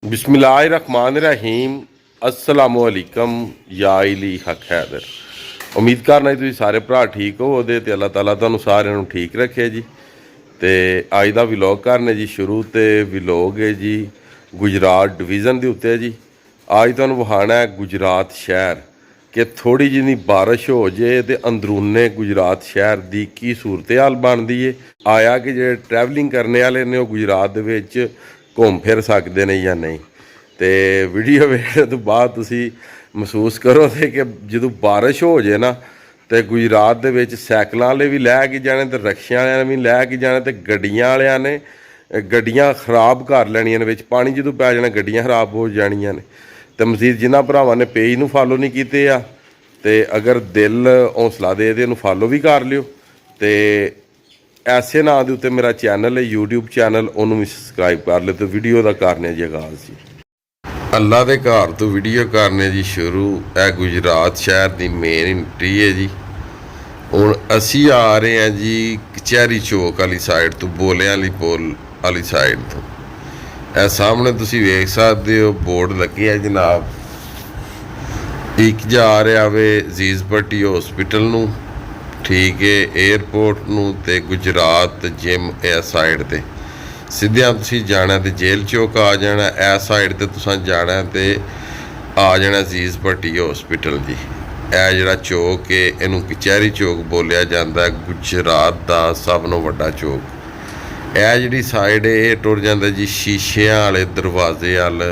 बिस्मिल्लाहिर्रहमानिर्रहीम अस्सलामुअलैकुम या इली हक हैदर। उम्मीद करना जी सारे भरा ठीक हो ते अल्लाह ताला तुहानू सारिਆਂ ਨੂੰ ठीक रखे जी। तो अज का विलॉग करने जी शुरू। तो विलॉग है जी गुजरात डिवीज़न के उत्ते जी। अज तुहानू विखाना है गुजरात शहर कि थोड़ी जी बारिश हो जाए तो अंदरूने गुजरात शहर की की सूरत हाल बनती है। आया कि जो ट्रैवलिंग करने वाले ने गुजरात के घूम फिर सकते हैं या नहीं। तो वीडियो वेखने तो बाद तुसी महसूस करो थे कि जो बारिश हो जाए ना तो गुजरात के सैकलों वाले भी लैके जाने तो रक्शिया वाले भी लैके जाने तो गड्डियां वालियां ने गड्डियां खराब कर लैनियां ने। पानी जो पै जाना गड्डियां खराब हो जानियां ने। तो मजीद जिन्होंने भरावां ने पेज नूं फॉलो नहीं किए आ तो अगर दिल हौसला दे इहनूं फॉलो भी कर लियो। तो ऐसे नाम के उत्ते मेरा चैनल है यूट्यूब चैनल, उन्होंने भी सबसक्राइब कर लो। तो वीडियो का करने जी आगाज़ जी। अल्लाह के घर तो वीडियो करने जी शुरू। है गुजरात शहर की मेन एंट्री है जी। हुण असी आ रहे हैं जी कचहरी चौक वाली साइड तो, बोलियां वाली पुल वाली साइड तो। ए सामने तुसी वेख सकते हो बोर्ड लगे है जनाब। एक जा रहा वे अजीज़ भट्टी हॉस्पिटल नूं, ठीक है, एयरपोर्ट नूं ते गुजरात जिम इस साइड ते सीधिया तुसी जाना तो जेल चौक आ जाना। इस साइड ते तुसां जाना तो आ जाना अजीज़ भट्टी हॉस्पिटल जी। यह जिहड़ा चौक है इनू कचहरी चौक बोलिया जाता है, गुजरात का सब नूं वड्डा चौक। यह जिहड़ी साइड है ये टुर जाता जी शीशियां वाले दरवाजे अल।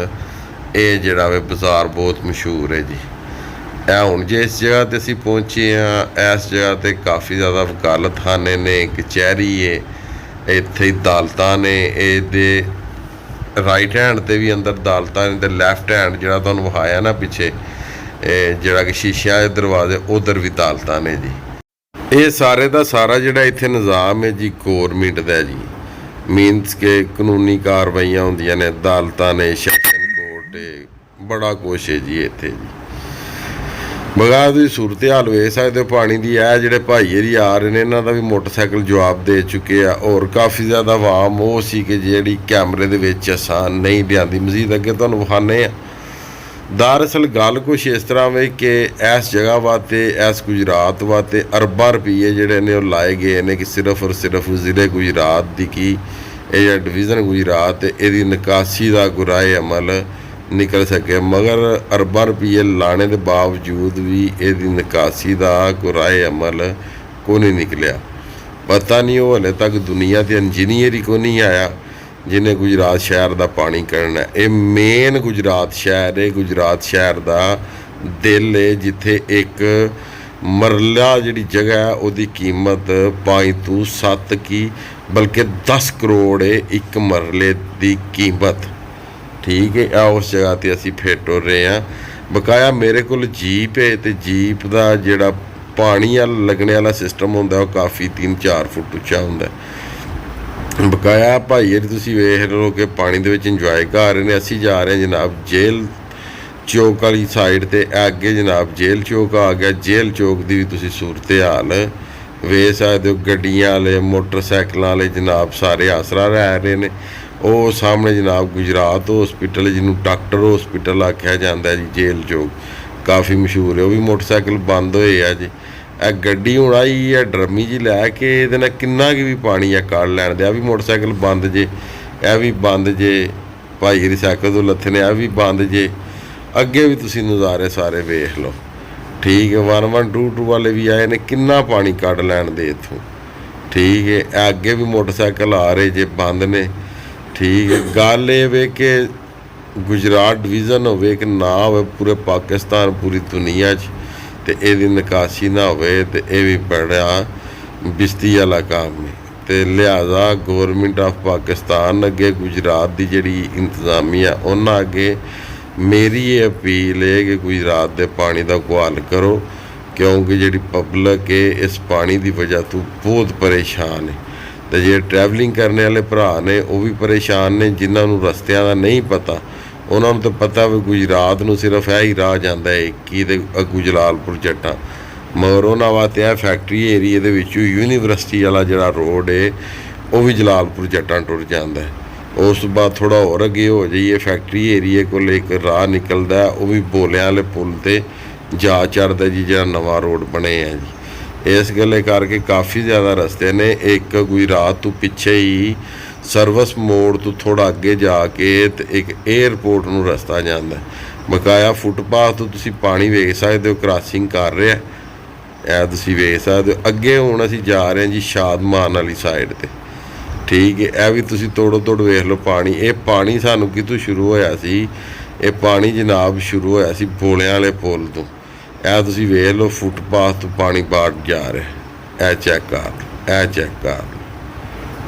ये जिहड़ा वे बाज़ार बहुत मशहूर है जी। हुण जिस जगह ते असीं पहुंचे हाँ इस जगह ते काफ़ी ज़्यादा वकालतखाने ने, कचहरी है, इत्थे अदालतां ने। ये राइट हैंड ते भी अंदर अदालतां ने, ते लैफ्ट हैंड जिहड़ा तुहानूं विखाया ना पिछे जिहड़ा कि शीशियां दे दरवाजे उधर भी अदालतां ने जी। ये सारे का सारा जिहड़ा इत्थे निज़ाम है जी गौरमेंट दा जी। मीनस के कानूनी कार्रवाइयां होंदियां ने, अदालतां ने, सैशन कोर्ट है, बड़ा कुछ है जी इत्थे जी। बगैर की सूरत हाल वेख सकते हो पानी की। है जोड़े भाई हरी आ रहे हैं इन्हों का भी मोटरसाइकिल जवाब दे चुके हैं। और काफ़ी ज़्यादा आवाम वो सी कि जी कैमरे के आसान नहीं लियाती। मजीद अगे तुहानूं विखाने आ। दरअसल गल कुछ इस तरह वे कि इस जगह वास्ते इस गुजरात वास्ते अरबा रुपये जोड़े ने लाए गए हैं कि सिर्फ और सिर्फ ज़िले गुजरात की की यह डिवीज़न गुजरात यदी निकासी का गुराए अमल निकल सके। मगर अरबा रुपये लाने के बावजूद भी यदी निकासी का गुराए अमल को नहीं निकलिया। पता नहीं वो हले तक दुनिया के इंजीनियर ही को नहीं आया जिन्हें गुजरात शहर का पानी करना। ये मेन गुजरात शहर है, गुजरात शहर का दिल है, जिथे एक मरला जी जगह है उसकी कीमत 5 तो 7 की बल्कि 10 करोड़ है एक मरले की कीमत। ठीक है, उस जगह पर असी फिर टुर रहे हैं। बकाया मेरे को जीप है तो जीप का जोड़ा पानी लगने वाला सिस्टम होंगे वह काफ़ी 3-4 फुट उच्चा होंगे। बकाया भाई तुसी वेख लो कि पानी दे विच इंजॉय कर रहे हैं। असी जा रहे हैं जनाब जेल चौक वाली साइड ते। अगे जनाब जेल चौक आ गया। जेल चौक की भी तुसी सूरत हाल वेख सकते हो। गड्डियां वाले मोटरसाइकिल वाले जनाब सारे आसरा रह रहे हैं। वो सामने जनाब गुजरात हॉस्पिटल जिन्होंने डॉक्टर हॉस्पिटल आख्या जाता है जी, जेल चौक काफ़ी मशहूर है। वो भी मोटरसाइकिल बंद होए है जी। गड्डी हूँ आई है ड्रमी जी लैके ये किन्ना की भी पानी है कड़ लैन दे। भी मोटरसाइकिल बंद जे, यह भी बंद जे, भाई हरी साइकिल तो लथे ने, यह भी बंद जे। अगे भी तुसी नज़ारे सारे वेख लो। ठीक है, 1122 वाले भी आए ने, किन्ना पानी कड़ लैन दे इत्थों। ठीक है, अगे भी मोटरसाइकिल आ रहे जे, बंद ने। ठीक है, गल ये वे कि गुजरात डिवीज़न होवे कि ना हो पूरे पाकिस्तान पूरी दुनिया तो यदी निकासी ना हो तो यह भी बड़ा बिस्ती वाला काम है। तो लिहाजा गौरमेंट ऑफ पाकिस्तान अगे गुजरात की जी इंतजामिया उन्होंने अगे मेरी ये अपील है कि गुजरात के पानी का गुहाल करो, क्योंकि जी पब्लिक है इस पानी की वजह तो बहुत परेशान है। तो जे ट्रैवलिंग करने वाले भरा ने वो भी परेशान ने, जिन्होंने रस्तियां का नहीं पता उन्होंने तो पता भी गुजरात में सिर्फ यही राह जाता है कि अगू जलालपुर जट्टा। मगर उन्होंने वास्ते यह फैक्ट्री एरिए यूनीवर्सिटी वाला जोड़ा रोड है वह भी जलालपुर जट्टा टुर जाता है। ਉਸ ਤੋਂ ਬਾਅਦ ਥੋੜਾ ਹੋਰ ਅੱਗੇ ਹੋ ਜਾਈਏ, ਫੈਕਟਰੀ ਏਰੀਏ ਕੋਲ ਇੱਕ ਰਾਹ ਨਿਕਲਦਾ, ਉਹ ਵੀ ਬੋਲਿਆਂ ਵਾਲੇ ਪੁਲ ਤੇ ਜਾ ਚੜ੍ਹਦਾ ਜੀ, ਜਿਹੜਾ ਨਵਾਂ ਰੋਡ ਬਣੇ ਆ ਜੀ। ਇਸ ਗੱਲੇ ਕਰਕੇ ਕਾਫੀ ਜ਼ਿਆਦਾ ਰਸਤੇ ਨੇ। ਇੱਕ ਗੁਜਰਾਤ ਤੋਂ ਪਿੱਛੇ ਹੀ ਸਰਵਿਸ ਮੋੜ ਤੋਂ ਥੋੜਾ ਅੱਗੇ ਜਾ ਕੇ ਤੇ ਇੱਕ 에ਅਰਪੋਰਟ ਨੂੰ ਰਸਤਾ ਜਾਂਦਾ। ਬਕਾਇਆ ਫੁੱਟਪਾਥ ਤੋਂ ਤੁਸੀਂ ਪਾਣੀ ਵੇਖ ਸਕਦੇ ਹੋ, ਕ੍ਰਾਸਿੰਗ ਕਰ ਰਿਹਾ ਇਹ ਤੁਸੀਂ ਵੇਖ ਸਕਦੇ ਹੋ। ਅੱਗੇ ਹੁਣ ਅਸੀਂ ਜਾ ਰਹੇ ਹਾਂ ਜੀ ਸ਼ਾਦਮਾਨ ਵਾਲੀ ਸਾਈਡ ਤੇ, ਠੀਕ ਹੈ। ਇਹ ਵੀ ਤੁਸੀਂ ਤੋੜੋ ਤੋੜ ਵੇਖ ਲਓ ਪਾਣੀ। ਇਹ ਪਾਣੀ ਸਾਨੂੰ ਕਿਤੋਂ ਸ਼ੁਰੂ ਹੋਇਆ ਸੀ? ਇਹ ਪਾਣੀ ਜਨਾਬ ਸ਼ੁਰੂ ਹੋਇਆ ਸੀ ਬੋਲਿਆਂ ਵਾਲੇ ਪੁਲ ਤੋਂ। ਇਹ ਤੁਸੀਂ ਵੇਖ ਲਓ ਫੁੱਟਪਾਥ ਤੋਂ ਪਾਣੀ ਬਾਹਰ ਜਾ ਰਿਹਾ। ਇਹ ਚੈੱਕ ਕਰ, ਇਹ ਚੈੱਕ ਕਰ,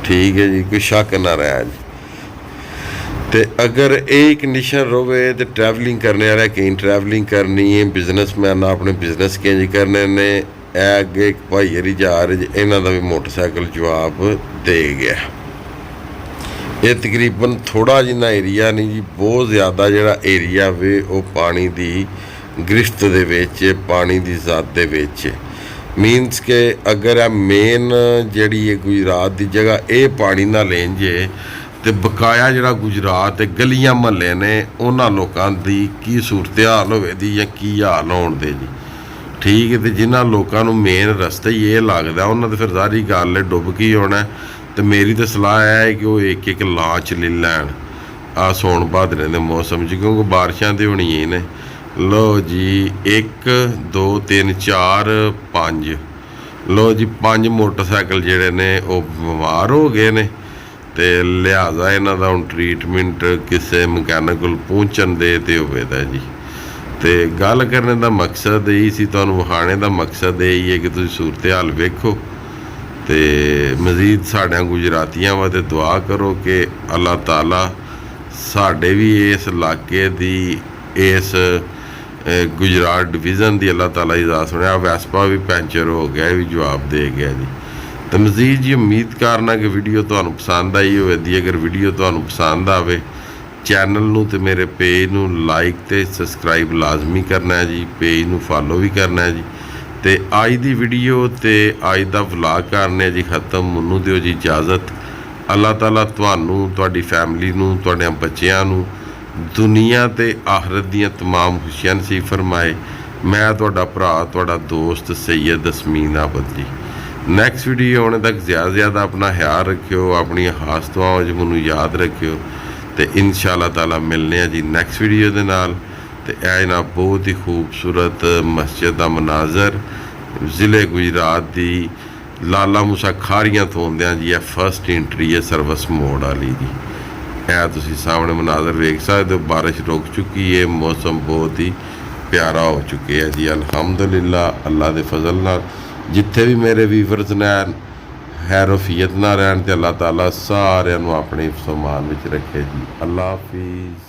ਠੀਕ ਹੈ ਜੀ, ਕੋਈ ਸ਼ੱਕ ਨਾ ਰਹਿ ਜੀ। ਤੇ ਅਗਰ ਇਹ ਕੰਡੀਸ਼ਨ ਰਵੇ ਤੇ ਟਰੈਵਲਿੰਗ ਕਰਨੇ ਵਾਲਾ ਕਈ ਟਰੈਵਲਿੰਗ ਕਰਨੀ ਹੈ, ਬਿਜ਼ਨਸਮੈਨ ਆਪਣੇ ਬਿਜ਼ਨਸ ਕਿੰਜ ਕਰਨੇ ਨੇ। ਇਹ ਅੱਗੇ ਇੱਕ ਭਾਈ ਹਰੀ ਜਾ ਰਹੇ ਜੀ, ਇਹਨਾਂ ਦਾ ਵੀ ਮੋਟਰਸਾਈਕਲ ਜਵਾਬ ਦੇ ਗਿਆ। ਇਹ ਤਕਰੀਬਨ ਥੋੜਾ ਜਿਹਾ ਏਰੀਆ ਨਹੀਂ ਜੀ, ਬਹੁਤ ਜ਼ਿਆਦਾ ਜਿਹੜਾ ਏਰੀਆ ਵੇ ਉਹ ਪਾਣੀ ਦੀ ਗ੍ਰਿਫਤ ਦੇ ਵਿੱਚ, ਪਾਣੀ ਦੀ ਜ਼ਦ ਦੇ ਵਿੱਚ। ਮੀਨਸ ਕਿ ਅਗਰ ਇਹ ਮੇਨ ਜਿਹੜੀ ਹੈ ਗੁਜਰਾਤ ਦੀ ਜਗ੍ਹਾ ਇਹ ਪਾਣੀ ਨਾਲ ਲੈਣ ਜੇ ਤੇ ਬਕਾਇਆ ਜਿਹੜਾ ਗੁਜਰਾਤ ਦੇ ਗਲੀਆਂ ਮਹੱਲੇ ਨੇ ਉਹਨਾਂ ਲੋਕਾਂ ਦੀ ਕੀ ਸੂਰਤ ਹਾਲ ਹੋਵੇਗੀ ਜਾਂ ਕੀ ਹਾਲ ਹੋਣ ਦੇ ਜੀ, ਠੀਕ ਹੈ। ਤੇ ਜਿਨ੍ਹਾਂ ਲੋਕਾਂ ਨੂੰ ਮੇਨ ਰਸਤਾ ਹੀ ਇਹ ਲੱਗਦਾ ਉਹਨਾਂ ਤੇ ਫਿਰ ਸਾਰੀ ਗੱਲ ਡੁੱਬ ਕੀ ਹੋਣਾ। ਤੇ ਮੇਰੀ ਤਾਂ ਸਲਾਹ ਹੈ ਕਿ ਉਹ ਇੱਕ ਇੱਕ ਲਾਂਚ ਲੈ ਲੈਣ ਆ ਸੌਣ ਭਾਦਰੇ ਦੇ ਮੌਸਮ 'ਚ, ਕਿਉਂਕਿ ਬਾਰਿਸ਼ਾਂ ਤੇ ਹੋਣੀਆਂ ਹੀ ਨੇ। ਲਓ ਜੀ 1 2 3 4 5, ਲਓ ਜੀ 5 ਮੋਟਰਸਾਈਕਲ ਜਿਹੜੇ ਨੇ ਉਹ ਬਿਮਾਰ ਹੋ ਗਏ ਨੇ ਤੇ ਲਿਹਾਜ਼ਾ ਇਹਨਾਂ ਦਾ ਹੁਣ ਟ੍ਰੀਟਮੈਂਟ ਕਿਸੇ ਮਕੈਨਿਕ ਕੋਲ ਪਹੁੰਚਣ ਦੇ ਤੇ ਹੋਵੇਗਾ ਜੀ। ਤੇ ਗੱਲ ਕਰਨ ਦਾ ਮਕਸਦ ਇਹ ਸੀ, ਤੁਹਾਨੂੰ ਵਿਖਾਣੇ ਦਾ ਮਕਸਦ ਇਹ ਹੀ ਹੈ ਕਿ ਤੁਸੀਂ ਸੂਰਤ ਹਾਲ ਵੇਖੋ ਤੇ ਮਜ਼ੀਦ ਸਾਡਿਆਂ ਗੁਜਰਾਤੀਆਂ ਵਾਸਤੇ ਦੁਆ ਕਰੋ ਕਿ ਅੱਲਾਹ ਤਾਲਾ ਸਾਡੇ ਵੀ ਇਸ ਇਲਾਕੇ ਦੀ, ਇਸ ਗੁਜਰਾਤ ਡਿਵੀਜ਼ਨ ਦੀ ਅੱਲਾਹ ਤਾਲਾ ਇਜਾਜ਼ਤ ਸੁਣਿਆ। ਵੈਸਪਾ ਵੀ ਪੈਂਚਰ ਹੋ ਗਿਆ, ਇਹ ਵੀ ਜਵਾਬ ਦੇ ਗਿਆ ਜੀ। ਤੇ ਮਜ਼ੀਦ ਜੀ ਉਮੀਦ ਕਰਨਾ ਕਿ ਵੀਡੀਓ ਤੁਹਾਨੂੰ ਪਸੰਦ ਆਈ ਹੋਵੇਗੀ। ਅਗਰ ਵੀਡੀਓ ਤੁਹਾਨੂੰ ਪਸੰਦ ਆਵੇ, ਚੈਨਲ ਨੂੰ ਤੇ ਮੇਰੇ ਪੇਜ ਨੂੰ ਲਾਈਕ ਤੇ ਸਬਸਕ੍ਰਾਈਬ ਲਾਜ਼ਮੀ ਕਰਨਾ ਹੈ ਜੀ, ਪੇਜ ਨੂੰ ਫਾਲੋ ਵੀ ਕਰਨਾ ਹੈ ਜੀ। ਤੇ ਅੱਜ ਦੀ ਵੀਡੀਓ ਤੇ ਅੱਜ ਦਾ ਵਲੌਗ ਕਰਨੇ ਜੀ ਖਤਮ। ਮੈਨੂੰ ਦਿਓ ਜੀ ਇਜਾਜ਼ਤ। ਅੱਲਾਹ ਤਾਲਾ ਤੁਹਾਨੂੰ, ਤੁਹਾਡੀ ਫੈਮਿਲੀ ਨੂੰ, ਤੁਹਾਡੇ ਬੱਚਿਆਂ ਨੂੰ ਦੁਨੀਆ ਤੇ ਆਖਰਤ ਦੀਆਂ तमाम ਖੁਸ਼ੀਆਂ ਨਸੀਬ ਫਰਮਾਏ। ਮੈਂ ਤੁਹਾਡਾ ਭਰਾ, ਤੁਹਾਡਾ ਦੋਸਤ ਸੈयद ਯਸਮੀਨ ਆਬਦ ਜੀ। ਨੈਕਸਟ ਵੀਡੀਓ ਆਉਣੇ ਤੱਕ ਜ਼ਿਆਦਾ ਆਪਣਾ ਖਿਆਲ ਰੱਖਿਓ, ਆਪਣੀਆਂ ਖਾਸ ਦੁਆਵਾਂ 'ਚ ਮੈਨੂੰ ਯਾਦ ਰੱਖਿਓ ਤੇ ਇਨਸ਼ਾਅੱਲਾ ਤਾਲਾ ਮਿਲਨੇ ਆ ਜੀ ਨੈਕਸਟ ਵੀਡੀਓ ਦੇ ਨਾਲ। ਤੇ ਇਹ ਨਾ ਬਹੁਤ ਹੀ ਖੂਬਸੂਰਤ ਮਸਜਿਦ ਦਾ ਮਨਾਜ਼ਰ ਜ਼ਿਲ੍ਹੇ ਗੁਜਰਾਤ ਦੀ ਲਾਲਾ ਮੂਸਾ ਖਾਰੀਆਂ ਤੋਂ ਆਉਂਦਿਆਂ ਜੀ, ਇਹ ਫਸਟ ਐਂਟਰੀ ਹੈ ਸਰਵਿਸ ਮੋੜ ਵਾਲੀ ਜੀ। ਇਹ ਤੁਸੀਂ ਸਾਹਮਣੇ ਮਨਾਜ਼ਰ ਵੇਖ ਸਕਦੇ ਹੋ। ਬਾਰਿਸ਼ ਰੁਕ ਚੁੱਕੀ ਹੈ, ਮੌਸਮ ਬਹੁਤ ਹੀ ਪਿਆਰਾ ਹੋ ਚੁੱਕਿਆ ਹੈ ਜੀ ਅਲਹਮਦੁਲਿਲਾ। ਅੱਲਾ ਦੇ ਫਜ਼ਲ ਨਾਲ ਜਿੱਥੇ ਵੀ ਮੇਰੇ ਵੀਵਰਸ ਨੇ ਹੈਰੋਫੀਅਤ ਨਾ ਰਹਿਣ ਤੇ ਅੱਲਾਹ ਤਾਲਾ ਸਾਰਿਆਂ ਨੂੰ ਆਪਣੇ ਸਮਾਨ ਵਿੱਚ ਰੱਖੇ ਜੀ। ਅੱਲਾ ਹਾਫਿਜ਼।